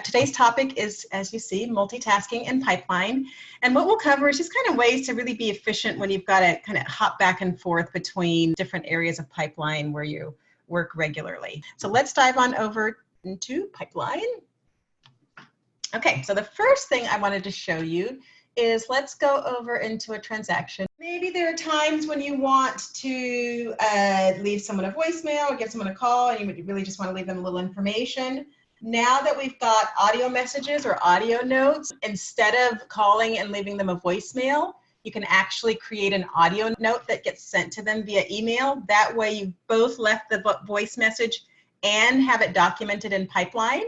Today's topic is, as you see, multitasking and pipeline. And what we'll cover is just kind of ways to really be efficient when you've got to kind of hop back and forth between different areas of pipeline where you work regularly. So let's dive on over into pipeline. Okay, so the first thing I wanted to show you is let's go over into a transaction. Maybe there are times when you want to leave someone a voicemail or give someone a call and you really just want to leave them a little information. Now that we've got audio messages or audio notes, instead of calling and leaving them a voicemail, you can actually create an audio note that gets sent to them via email. That way you both left the voice message and have it documented in pipeline,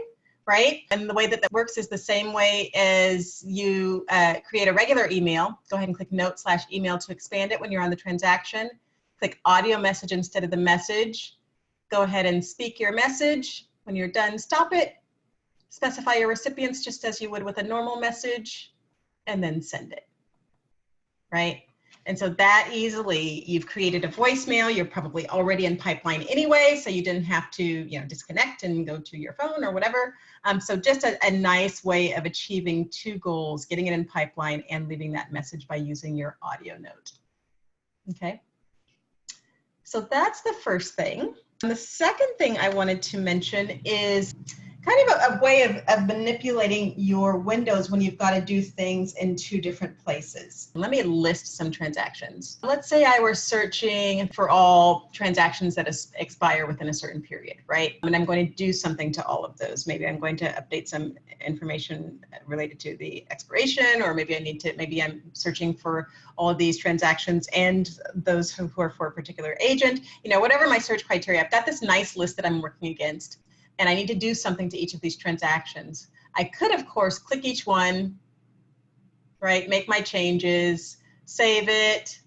right? And the way that that works is the same way as you create a regular email. Go ahead and click note/email to expand it when you're on the transaction. Click audio message instead of the message. Go ahead and speak your message. When you're done, stop it, specify your recipients just as you would with a normal message, and then send it, right? And so that easily, you've created a voicemail, you're probably already in pipeline anyway, so you didn't have to disconnect and go to your phone or whatever. So just a nice way of achieving two goals, getting it in pipeline and leaving that message by using your audio note, okay? So that's the first thing. And the second thing I wanted to mention is kind of a way of manipulating your windows when you've got to do things in two different places. Let me list some transactions. Let's say I were searching for all transactions that expire within a certain period, right? And I'm going to do something to all of those. Maybe I'm going to update some information related to the expiration, or maybe I'm searching for all of these transactions and those who are for a particular agent. Whatever my search criteria, I've got this nice list that I'm working against, and I need to do something to each of these transactions. I could, of course, click each one, right? Make my changes, save it,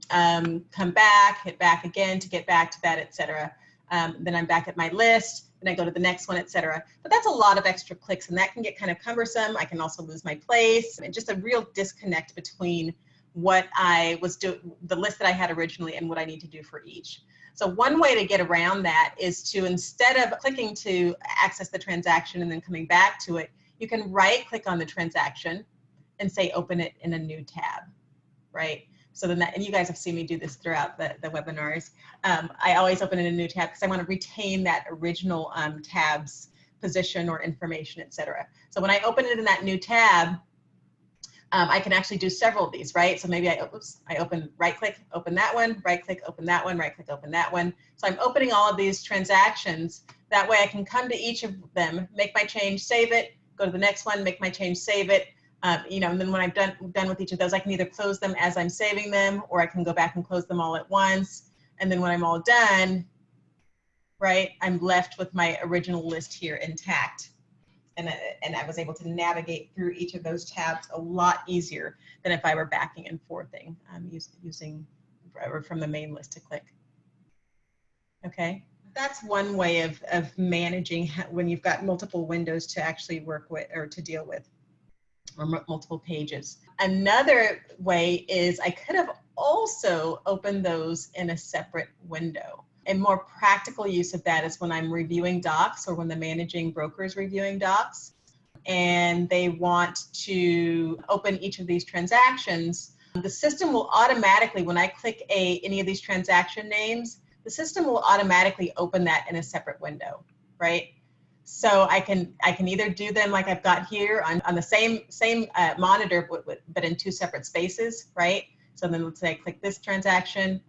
come back, hit back again to get back to that, etc. Then I'm back at my list, then I go to the next one, etc. But that's a lot of extra clicks, and that can get kind of cumbersome. I can also lose my place, and just a real disconnect between what I was doing, the list that I had originally, and what I need to do for each. So one way to get around that is to, instead of clicking to access the transaction and then coming back to it, you can right click on the transaction and say open it in a new tab, right? So then and you guys have seen me do this throughout the webinars. I always open it in a new tab because I want to retain that original tab's position or information, etc. So when I open it in that new tab, I can actually do several of these, right? So maybe I open, right click, open that one, right click, open that one, right click, open that one. So I'm opening all of these transactions. That way I can come to each of them, make my change, save it, go to the next one, make my change, save it. And then when I'm done with each of those, I can either close them as I'm saving them, or I can go back and close them all at once. And then when I'm all done, right, I'm left with my original list here intact. And I was able to navigate through each of those tabs a lot easier than if I were backing and forthing using from the main list to click. Okay, that's one way of managing when you've got multiple windows to actually work with or to deal with, or multiple pages. Another way is I could have also opened those in a separate window. A more practical use of that is when I'm reviewing docs, or when the managing broker is reviewing docs and they want to open each of these transactions. The system will automatically, when I click any of these transaction names, the system will automatically open that in a separate window, right? So I can either do them like I've got here on the same monitor, but in two separate spaces, right? So then let's say I click this transaction,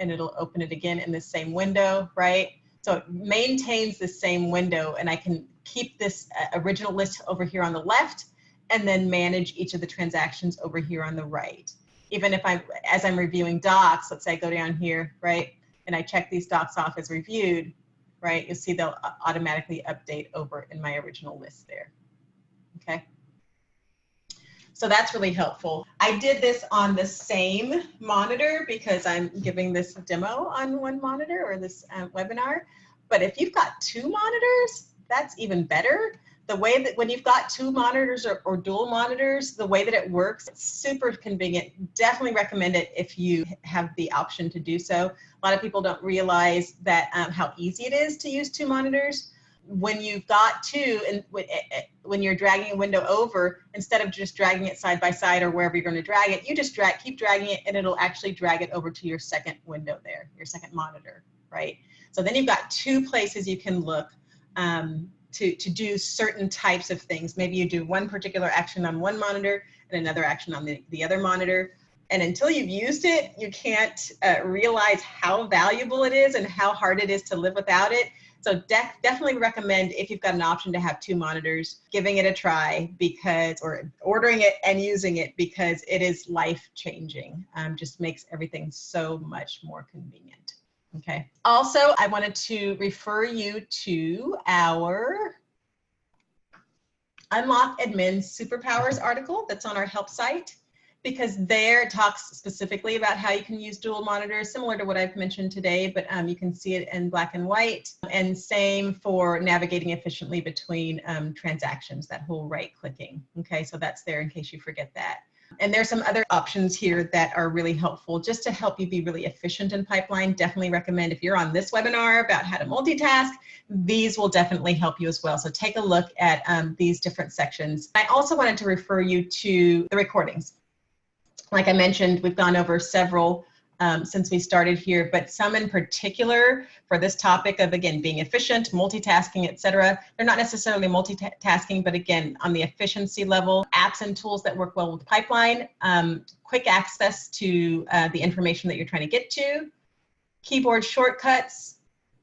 and it'll open it again in the same window, right? So it maintains the same window, and I can keep this original list over here on the left and then manage each of the transactions over here on the right. Even if as I'm reviewing docs, let's say I go down here, right? And I check these docs off as reviewed, right? You'll see they'll automatically update over in my original list there, okay? So that's really helpful. I did this on the same monitor because I'm giving this demo on one monitor, or this webinar. But if you've got two monitors, that's even better. The way that when you've got two monitors or dual monitors, the way that it works, it's super convenient. Definitely recommend it if you have the option to do so. A lot of people don't realize that how easy it is to use two monitors. when you've got two, and when you're dragging a window over, instead of just dragging it side by side or wherever you're going to drag it, you just keep dragging it, and it'll actually drag it over to your second window there, your second monitor, right? So then you've got two places you can look to do certain types of things. Maybe you do one particular action on one monitor and another action on the other monitor. And until you've used it, you can't realize how valuable it is and how hard it is to live without it. So definitely recommend, if you've got an option to have two monitors, giving it a try, or ordering it and using it, because it is life-changing. Just makes everything so much more convenient. Okay. Also, I wanted to refer you to our Unlock Admin Superpowers article that's on our help site, because there it talks specifically about how you can use dual monitors, similar to what I've mentioned today, but you can see it in black and white. And same for navigating efficiently between transactions, that whole right clicking. Okay, so that's there in case you forget that. And there's some other options here that are really helpful just to help you be really efficient in pipeline. Definitely recommend, if you're on this webinar about how to multitask, these will definitely help you as well. So take a look at these different sections. I also wanted to refer you to the recordings. Like I mentioned, we've gone over several since we started here, but some in particular for this topic of, again, being efficient, multitasking, etc. They're not necessarily multitasking, but again, on the efficiency level, apps and tools that work well with pipeline, quick access to the information that you're trying to get to, keyboard shortcuts,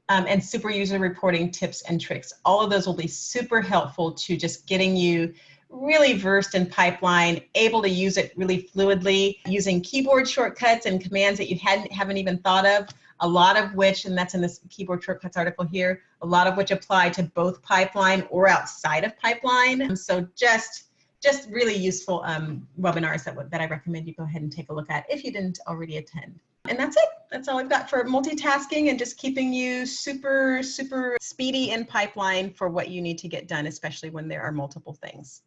and super user reporting tips and tricks. All of those will be super helpful to just getting you really versed in pipeline, able to use it really fluidly, using keyboard shortcuts and commands that you haven't even thought of, a lot of which, and that's in this keyboard shortcuts article here, a lot of which apply to both pipeline or outside of pipeline. So just really useful webinars that I recommend you go ahead and take a look at if you didn't already attend. And that's it. That's all I've got for multitasking and just keeping you super, super speedy in pipeline for what you need to get done, especially when there are multiple things.